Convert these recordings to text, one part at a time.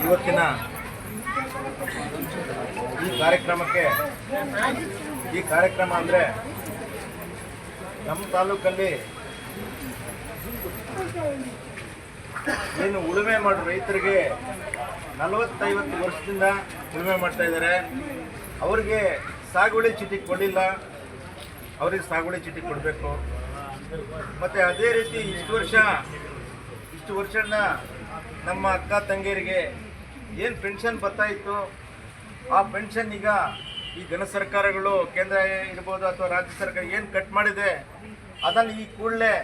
ಇವತ್ತಿನ ಈ ಕಾರ್ಯಕ್ರಮ ಅಂದರೆ ನಮ್ಮ ತಾಲೂಕಲ್ಲಿ ಏನು ಉಳುಮೆ ಮಾಡೋ ರೈತರಿಗೆ 40-50 ವರ್ಷದಿಂದ ಉಳುಮೆ ಮಾಡ್ತಾ ಇದ್ದಾರೆ. ಅವ್ರಿಗೆ ಸಾಗುವಳಿ ಚೀಟಿ ಕೊಡಲಿಲ್ಲ, ಅವ್ರಿಗೆ ಸಾಗುವಳಿ ಚೀಟಿ ಕೊಡಬೇಕು. ಮತ್ತು ಅದೇ ರೀತಿ ಇಷ್ಟು ವರ್ಷದಿಂದ ನಮ್ಮ ಅಕ್ಕ ತಂಗಿಯರಿಗೆ ಏನು ಪೆನ್ಷನ್ ಬರ್ತಾ ಇತ್ತು, ಆ ಪೆನ್ಷನ್ ಈಗ ಈ ಘನ ಸರ್ಕಾರಗಳು ಕೇಂದ್ರ ಇರ್ಬೋದು ಅಥವಾ ರಾಜ್ಯ ಸರ್ಕಾರ ಏನು ಕಟ್ ಮಾಡಿದೆ ಅದನ್ನು ಈ ಕೂಡಲೇ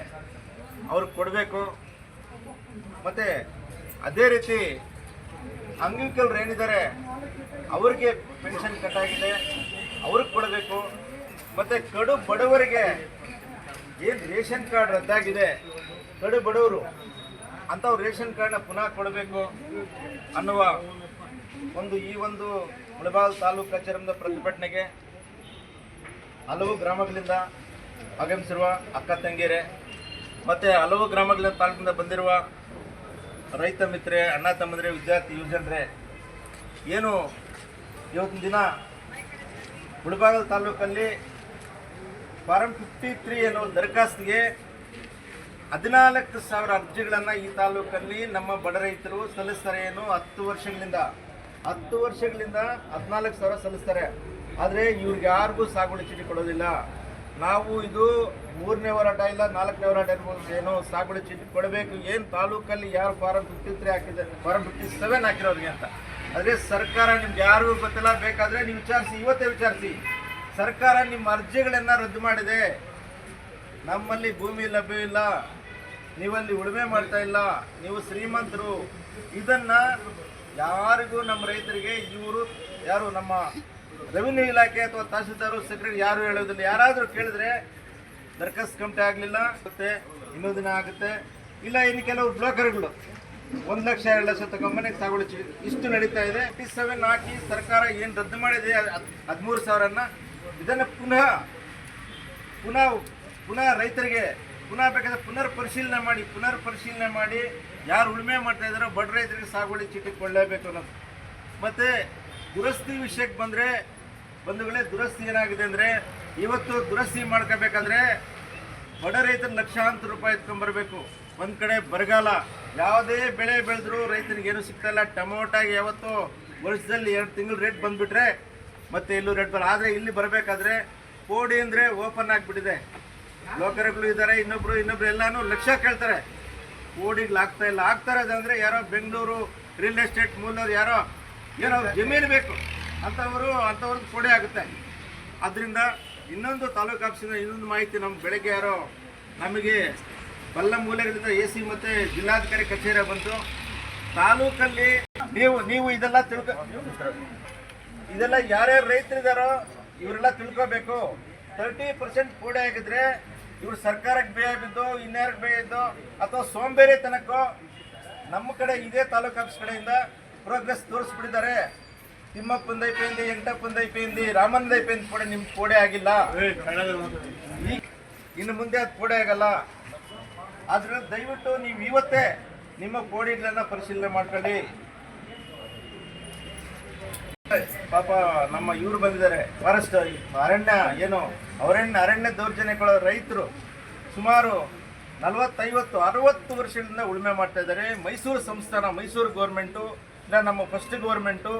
ಅವ್ರಿಗೆ ಕೊಡಬೇಕು. ಮತ್ತು ಅದೇ ರೀತಿ ಅಂಗವಿಕಲರು ಏನಿದ್ದಾರೆ ಅವ್ರಿಗೆ ಪೆನ್ಷನ್ ಕಟ್ ಆಗಿದೆ, ಅವ್ರಿಗೆ ಕೊಡಬೇಕು. ಮತ್ತು ಕಡು ಬಡವರಿಗೆ ಏನು ರೇಷನ್ ಕಾರ್ಡ್ ರದ್ದಾಗಿದೆ, ಕಡು ಬಡವರು ಅಂಥವ್ರು ರೇಷನ್ ಕಾರ್ಡ್ನ ಪುನಃ ಕೊಡಬೇಕು ಅನ್ನುವ ಈ ಒಂದು ಮುಳಬಾಗಿಲು ತಾಲೂಕು ಕಚೇರಿಯಿಂದ ಪ್ರತಿಭಟನೆಗೆ ಹಲವು ಗ್ರಾಮಗಳಿಂದ ಆಗಮಿಸಿರುವ ಅಕ್ಕ ತಂಗಿಯರೇ ಮತ್ತು ಹಲವು ಗ್ರಾಮಗಳಿಂದ ತಾಲೂಕಿಂದ ಬಂದಿರುವ ರೈತ ಮಿತ್ರರೇ, ಅಣ್ಣ ತಮ್ಮಂದರೆ, ವಿದ್ಯಾರ್ಥಿ ಯುವಜನರೇ, ಏನು ಇವತ್ತಿನ ದಿನ ಮುಳಬಾಗಿಲು ತಾಲೂಕಲ್ಲಿ ಫಾರಂ 53 ಅನ್ನೋ ದರಖಾಸ್ತಿಗೆ 14,000 ಅರ್ಜಿಗಳನ್ನು ಈ ತಾಲೂಕಲ್ಲಿ ನಮ್ಮ ಬಡ ರೈತರು ಸಲ್ಲಿಸ್ತಾರೆ. ಏನು 10 ವರ್ಷಗಳಿಂದ 14,000 ಸಲ್ಲಿಸ್ತಾರೆ. ಆದರೆ ಇವ್ರಿಗೆ ಯಾರಿಗೂ ಸಾಗುವಳಿ ಚೀಟಿ ಕೊಡೋದಿಲ್ಲ. ನಾವು ಇದು 3ನೇ ಹೋರಾಟ ಇಲ್ಲ 4ನೇ ಹೋರಾಟ ಇರ್ಬೋದು, ಏನು ಸಾಗುವಳಿ ಚೀಟಿ ಕೊಡಬೇಕು. ಏನು ತಾಲೂಕಲ್ಲಿ ಯಾರು ಫಾರಂ 53 ಹಾಕಿದ್ದಾರೆ, ಫಾರಂ 57 ಹಾಕಿರೋರಿಗೆ ಅಂತ. ಆದರೆ ಸರ್ಕಾರ ನಿಮ್ಗೆ ಯಾರಿಗೂ ಗೊತ್ತಿಲ್ಲ, ಬೇಕಾದರೆ ನೀವು ವಿಚಾರಿಸಿ, ಇವತ್ತೇ ವಿಚಾರಿಸಿ. ಸರ್ಕಾರ ನಿಮ್ಮ ಅರ್ಜಿಗಳನ್ನು ರದ್ದು ಮಾಡಿದೆ. ನಮ್ಮಲ್ಲಿ ಭೂಮಿ ಲಭ್ಯವಿಲ್ಲ, ನೀವಲ್ಲಿ ಉಳುಮೆ ಮಾಡ್ತಾ ಇಲ್ಲ, ನೀವು ಶ್ರೀಮಂತರು. ಇದನ್ನು ಯಾರಿಗೂ ನಮ್ಮ ರೈತರಿಗೆ ಇವರು ಯಾರು ನಮ್ಮ ರೆವಿನ್ಯೂ ಇಲಾಖೆ ಅಥವಾ ತಹಸೀಲ್ದಾರು ಸೆಕ್ರೆಟರಿ ಯಾರು ಹೇಳೋದಿಲ್ಲ. ಯಾರಾದರೂ ಕೇಳಿದ್ರೆ ದರ್ಖಾಸ್ತು ಕಮಿಟಿ ಆಗಲಿಲ್ಲ ಮತ್ತೆ ಇನ್ನೊಂದು ದಿನ ಆಗುತ್ತೆ, ಇಲ್ಲ ಇನ್ನು ಕೆಲವು ಬ್ರೋಕರ್ಗಳು 1 ಲಕ್ಷ 2 ಲಕ್ಷ ತಗೊಂಬನೆಗೆ ಸಾಗುವಳಿ ಚೀಟಿ ಇಷ್ಟು ನಡೀತಾ ಇದೆ. 57 ಹಾಕಿ ಸರ್ಕಾರ ಏನು ರದ್ದು ಮಾಡಿದೆ 13,000 ಇದನ್ನು ಪುನಃ ರೈತರಿಗೆ ಬೇಕಾದ್ರೆ ಪುನರ್ ಪರಿಶೀಲನೆ ಮಾಡಿ ಯಾರು ಉಳುಮೆ ಮಾಡ್ತಾ ಇದ್ದಾರೋ ಬಡ ರೈತರಿಗೆ ಸಾಗುವಳಿ ಚೀಟಿ ಕೊಡಲೇಬೇಕು ಅನ್ನೋದು. ಮತ್ತು ದುರಸ್ತಿ ವಿಷಯಕ್ಕೆ ಬಂದರೆ ಬಂಧುಗಳೇ, ದುರಸ್ತಿ ಏನಾಗಿದೆ ಅಂದರೆ ಇವತ್ತು ದುರಸ್ತಿ ಮಾಡ್ಕೋಬೇಕಾದ್ರೆ ಬಡ ರೈತರು ಲಕ್ಷಾಂತರ ರೂಪಾಯಿ ಎತ್ಕೊಂಡ್ಬರ್ಬೇಕು. ಒಂದು ಕಡೆ ಬರಗಾಲ, ಯಾವುದೇ ಬೆಳೆ ಬೆಳೆದ್ರೂ ರೈತರಿಗೆ ಏನೂ ಸಿಗ್ತಾಯಿಲ್ಲ. ಟೊಮೊಟಾಗಿ ಯಾವತ್ತೂ ವರ್ಷದಲ್ಲಿ 2 ತಿಂಗಳು ರೇಟ್ ಬಂದುಬಿಟ್ರೆ ಮತ್ತೆ ಎಲ್ಲೂ ರೇಟ್ ಬರಲ್ಲ. ಆದರೆ ಇಲ್ಲಿ ಬರಬೇಕಾದ್ರೆ ಕೋಡಿ ಅಂದರೆ ಓಪನ್ ಆಗಿಬಿಟ್ಟಿದೆ. ಬ್ರೋಕರ್ಗಳು ಇದ್ದಾರೆ, ಇನ್ನೊಬ್ರು ಎಲ್ಲಾನು ಲಕ್ಷ ಕೇಳ್ತಾರೆ, ಕೋಡಿಗಳು ಆಗ್ತಾರೆ ಅದಂದರೆ ಯಾರೋ ಬೆಂಗಳೂರು ರಿಯಲ್ ಎಸ್ಟೇಟ್ ಮೂಲವ್ರು ಏನೋ ಜಮೀನು ಬೇಕು ಅಂಥವ್ರದ್ದು ಕೋಡಿ ಆಗುತ್ತೆ. ಅದರಿಂದ ಇನ್ನೊಂದು ತಾಲೂಕು ಆಫೀಸಿಂದ ಇನ್ನೊಂದು ಮಾಹಿತಿ ಬೆಳಗ್ಗೆ ಯಾರೋ ನಮಗೆ ಬಲ್ಲ ಮೂಲೆಗಳಿಂದ AC ಮತ್ತು ಜಿಲ್ಲಾಧಿಕಾರಿ ಕಚೇರಿ ಬಂತು. ತಾಲೂಕಲ್ಲಿ ನೀವು ಇದೆಲ್ಲ ಯಾರ್ಯಾರು ರೈತರಿದ್ದಾರೋ ಇವರೆಲ್ಲ ತಿಳ್ಕೋಬೇಕು. 30% ಕೋಡೆ ಆಗಿದ್ರೆ ಇವರು ಸರ್ಕಾರಕ್ಕೆ ಬೇಯ ಬಿದ್ದು ಇನ್ಯಾರಿಗೆ ಬೇಯ ಇದ್ದು ಅಥವಾ ಸೋಂಬೇರಿತನಕ್ಕೋ ನಮ್ಮ ಕಡೆ ಇದೇ ತಾಲೂಕು ಆಫೀಸ್ ಕಡೆಯಿಂದ ಪ್ರೋಗ್ರೆಸ್ ತೋರಿಸ್ಬಿಟ್ಟಿದ್ದಾರೆ. ತಿಮ್ಮಪ್ಪಂದು ಐಪೈಂದಿ, ವೆಂಕಟಪ್ಪಂದು ಐಪೈಂದಿ, ರಾಮಂದು ಐಪೈಂದಿ ಕೋಡೆ ನಿಮ್ಮ ಕೋಡೆ ಆಗಿಲ್ಲ. ಇನ್ನು ಮುಂದೆ ಅದು ಕೋಡೆ ಆಗಲ್ಲ. ಆದ್ರೆ ದಯವಿಟ್ಟು ನೀವು ಇವತ್ತೇ ನಿಮ್ಮ ಕೋಡಿಗಳನ್ನು ಪರಿಶೀಲನೆ ಮಾಡ್ಕೊಳ್ಳಿ. ಪಾಪ ನಮ್ಮ ಇವರು ಬಂದಿದ್ದಾರೆ, ಫಾರೆಸ್ಟ್ ಅರಣ್ಯ ದೌರ್ಜನ್ಯಗಳ ರೈತರು ಸುಮಾರು 40-50-60 ವರ್ಷಗಳಿಂದ ಉಳುಮೆ ಮಾಡ್ತಾ ಇದ್ದಾರೆ. ಮೈಸೂರು ಸಂಸ್ಥಾನ, ಮೈಸೂರು ಗೌರ್ಮೆಂಟು ಇಲ್ಲ ನಮ್ಮ ಫಸ್ಟ್ ಗೌರ್ಮೆಂಟು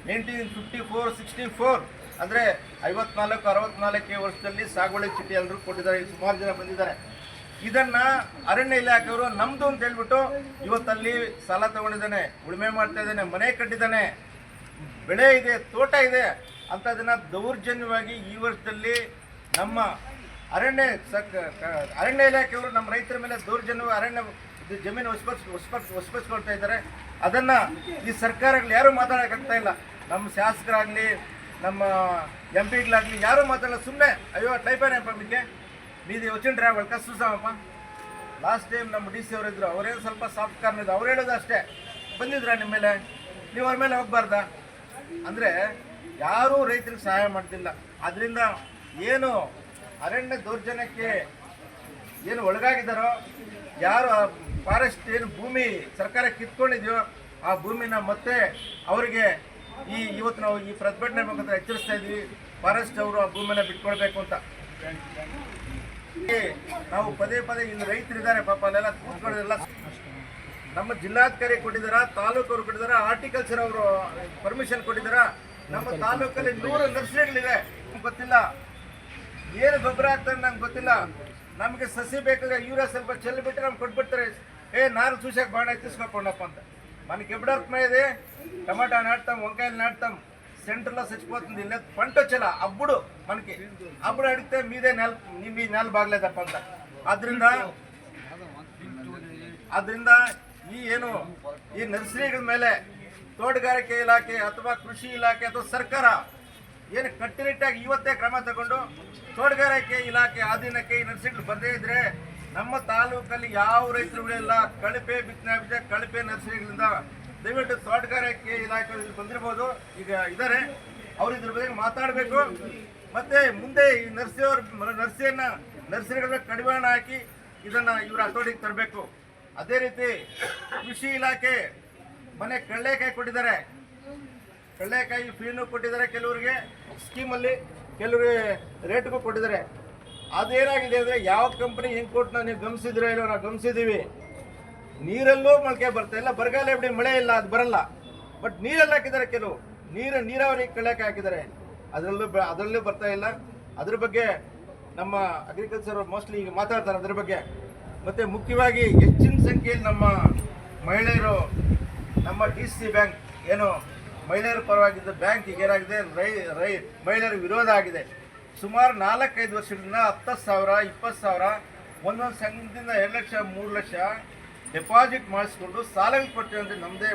1954-64 ಅಂದರೆ 54-64 ವರ್ಷದಲ್ಲಿ ಸಾಗುವಳಿ ಚೀಟಿ ಎಲ್ಲರೂ ಕೊಟ್ಟಿದ್ದಾರೆ. ಸುಮಾರು ಜನ ಬಂದಿದ್ದಾರೆ. ಇದನ್ನು ಅರಣ್ಯ ಇಲಾಖೆಯವರು ನಮ್ಮದು ಅಂತ ಹೇಳ್ಬಿಟ್ಟು ಇವತ್ತಲ್ಲಿ ಸಾಲ ತಗೊಂಡಿದ್ದಾನೆ, ಉಳುಮೆ ಮಾಡ್ತಾ ಇದ್ದಾನೆ, ಮನೆ ಕಟ್ಟಿದ್ದಾನೆ, ಬೆಳೆ ಇದೆ, ತೋಟ ಇದೆ ಅಂಥದನ್ನು ದೌರ್ಜನ್ಯವಾಗಿ ಈ ವರ್ಷದಲ್ಲಿ ನಮ್ಮ ಅರಣ್ಯ ಇಲಾಖೆಯವರು ನಮ್ಮ ರೈತರ ಮೇಲೆ ದೌರ್ಜನ್ಯ ಅರಣ್ಯ ಜಮೀನು ವಶಪಡಿಸ್ಕೊಳ್ತಾ ಇದ್ದಾರೆ. ಅದನ್ನು ಈ ಸರ್ಕಾರಗಳು ಯಾರೂ ಮಾತಾಡೋಕ್ಕಾಗ್ತಾ ಇಲ್ಲ. ನಮ್ಮ ಶಾಸಕರಾಗಲಿ ನಮ್ಮ MP ಯಾರೂ ಮಾತಾಡಲ್ಲ. ಸುಮ್ಮನೆ ಅಯ್ಯೋ ಟೈಪೇನಪ್ಪ మీది వచ్చిండ్రా వాళ్ళకి చూసామಪ್ಪ. ಲಾಸ್ಟ್ ಟೈಮ್ ನಮ್ಮ DC ಅವರಿದ್ದರು, ಅವರೇನು ಸ್ವಲ್ಪ ಸಾಫ್ಟ್ ಕಾರ್ನರ್ ಅವ್ರು ಹೇಳೋದು ಅಷ್ಟೇ. ಬಂದಿದ್ರಾ ನಿಮ್ಮ ಮೇಲೆ, ನೀವು ಅವ್ರ ಮೇಲೆ ಹೋಗ್ಬಾರ್ದಾ ಅಂದರೆ ಯಾರೂ ರೈತರಿಗೆ ಸಹಾಯ ಮಾಡ್ತಿಲ್ಲ. ಅದರಿಂದ ಏನು ಅರಣ್ಯ ದೌರ್ಜನ್ಯಕ್ಕೆ ಏನು ಒಳಗಾಗಿದ್ದಾರೋ, ಯಾರು ಫಾರೆಸ್ಟ್ ಏನು ಭೂಮಿ ಸರ್ಕಾರ ಕಿತ್ಕೊಂಡಿದೆಯೋ ಆ ಭೂಮಿನ ಮತ್ತೆ ಅವರಿಗೆ ಇವತ್ತು ನಾವು ಈ ಪ್ರತಿಭಟನೆ ಮುಖಾಂತರ ಎಚ್ಚರಿಸ್ತಾ ಇದ್ವಿ, ಫಾರೆಸ್ಟ್ ಅವರು ಆ ಭೂಮಿನ ಬಿಟ್ಕೊಳ್ಬೇಕು ಅಂತ. ನಾವು ಪದೇ ಪದೇ ಇಲ್ಲಿ ರೈತರಿದ್ದಾರೆ ಪಾಪ ಅಲ್ಲೆಲ್ಲ ಕೂತ್ಕೊಳ್ಳೋದೆಲ್ಲ ನಮ್ಮ ಜಿಲ್ಲಾಧಿಕಾರಿ ಕೊಟ್ಟಿದ್ದಾರ, ತಾಲೂಕವರು ಕೊಟ್ಟಿದ್ದಾರ, ಹಾರ್ಟಿಕಲ್ಚರ್ ಅವರು ಪರ್ಮಿಷನ್ ಕೊಟ್ಟಿದ್ದಾರ. ನಮ್ಮ ತಾಲೂಕಲ್ಲಿ 100 ನರ್ಸರಿಗಳಿವೆ, ಗೊತ್ತಿಲ್ಲ ಏನು ಗೊಬ್ಬರ ಆಗ್ತದೆ ನಂಗೆ ಗೊತ್ತಿಲ್ಲ. ನಮಗೆ ಸಸಿ ಬೇಕಾದ್ರೆ ಯೂರಿಯಾ ಸ್ವಲ್ಪ ಚೆಲ್ಲಿಬಿಟ್ರೆ ನಮ್ಗೆ ಕೊಟ್ಬಿಡ್ತಾರೆ, ನಾರು చూసాక బాగా తీసుకోండప్ప అంత. మనకి ఎప్పుడు అర్థమయ్యేది టమాటా నాటుతాం, వంకాయలు నాటుతాం, సెంటర్లో చచ్చిపోతుంది, లేదు పంట వచ్చేలా అప్పుడు మనకి అప్పుడు అడిగితే మీ నెల బాగలేదప్ప అంత. ಆದ್ರಿಂದ ಈ ನರ್ಸರಿಗಳ ಮೇಲೆ ತೋಟಗಾರಿಕೆ ಇಲಾಖೆ ಅಥವಾ ಕೃಷಿ ಇಲಾಖೆ ಅಥವಾ ಸರ್ಕಾರ ಏನು ಕಟ್ಟುನಿಟ್ಟಾಗಿ ಇವತ್ತೇ ಕ್ರಮ ತಗೊಂಡು ತೋಟಗಾರಿಕೆ ಇಲಾಖೆ ಅಧೀನಕ್ಕೆ ಈ ನರ್ಸರಿಗಳು ಬರದೇ ಇದ್ರೆ ನಮ್ಮ ತಾಲೂಕಲ್ಲಿ ಯಾವ ರೈತರುಗಳಿಲ್ಲ. ಕಳಪೆ ಬಿತ್ತನೆ ಬೀಜ, ಕಳಪೆ ನರ್ಸರಿಗಳಿಂದ ದಯವಿಟ್ಟು ತೋಟಗಾರಿಕೆ ಇಲಾಖೆ ಬಂದಿರ್ಬೋದು, ಈಗ ಇದ್ದಾರೆ, ಅವ್ರು ಇದ್ರ ಬಗ್ಗೆ ಮಾತಾಡಬೇಕು. ಮತ್ತೆ ಮುಂದೆ ಈ ನರ್ಸರಿಗಳನ್ನ ಕಡಿವಾಣ ಹಾಕಿ ಇದನ್ನ ಇವರ ಹತೋಟಿಗೆ ತರಬೇಕು. ಅದೇ ರೀತಿ ಕೃಷಿ ಇಲಾಖೆ ಮನೆ ಕಡಲೆಕಾಯಿ ಕೊಟ್ಟಿದ್ದಾರೆ, ಕಡಲೆಕಾಯಿ ಫ್ರೀನೂ ಕೊಟ್ಟಿದ್ದಾರೆ, ಕೆಲವರಿಗೆ ಸ್ಕೀಮಲ್ಲಿ, ಕೆಲವರಿಗೆ ರೇಟ್ಗೂ ಕೊಟ್ಟಿದ್ದಾರೆ. ಅದೇನಾಗಿದೆ ಅಂದರೆ ಯಾವ ಕಂಪನಿ ಹೆಂಗೆ ಕೊಟ್ಟು ನೀವು ಗಮನಿಸಿದ್ರೆ ಇಲ್ಲೋ, ನಾವು ಗಮನಿಸಿದ್ದೀವಿ. ನೀರಲ್ಲೂ ಮೊಳಕೆ ಬರ್ತಾ ಇಲ್ಲ, ಬರಗಾಲ ಬಿಡಿ ಮಳೆ ಇಲ್ಲ, ಅದು ಬರಲ್ಲ. ಬಟ್ ನೀರಲ್ಲಿ ಹಾಕಿದ್ದಾರೆ, ಕೆಲವು ನೀರಾವರಿ ಕಡಲೆಕಾಯಿ ಹಾಕಿದ್ದಾರೆ, ಅದರಲ್ಲೂ ಬರ್ತಾ ಇಲ್ಲ. ಅದ್ರ ಬಗ್ಗೆ ನಮ್ಮ ಅಗ್ರಿಕಲ್ಚರ್ ಮೋಸ್ಟ್ಲಿ ಈಗ ಮಾತಾಡ್ತಾರೆ ಅದ್ರ ಬಗ್ಗೆ. ಮತ್ತು ಮುಖ್ಯವಾಗಿ ಹೆಚ್ಚಿನ ಸಂಖ್ಯೆಯಲ್ಲಿ ನಮ್ಮ ಮಹಿಳೆಯರು, ನಮ್ಮ DC ಬ್ಯಾಂಕ್ ಏನು ಮಹಿಳೆಯರ ಪರವಾಗಿದ್ದ ಬ್ಯಾಂಕ್ ಈಗ ಏನಾಗಿದೆ, ಮಹಿಳೆಯರ ವಿರೋಧ ಆಗಿದೆ. ಸುಮಾರು 4-5 ವರ್ಷದಿಂದ 10,000, 20,000 ಒಂದೊಂದು ಸಂಘದಿಂದ 2 ಲಕ್ಷ 3 ಲಕ್ಷ ಡೆಪಾಸಿಟ್ ಮಾಡಿಸ್ಕೊಂಡು ಸಾಲಗಳು ಕೊಡ್ತೀವಿ ಅಂದರೆ ನಮ್ಮದೇ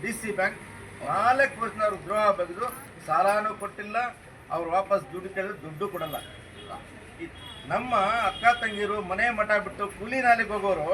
DC ಬ್ಯಾಂಕ್ 4 ವರ್ಷದಿಂದ ಅವರು ದ್ರೋಹ ಬಗೆದು ಸಾಲನೂ ಕೊಟ್ಟಿಲ್ಲ, ಅವ್ರು ವಾಪಸ್ ದುಡ್ಡು ಕೇಳಿದ್ರೆ ದುಡ್ಡು ಕೊಡಲ್ಲ. ನಮ್ಮ ಅಕ್ಕ ತಂಗಿರು ಮನೆ ಮಠ ಬಿಟ್ಟು ಕೂಲಿ ನಾಲಿಗೆ ಹೋಗೋರು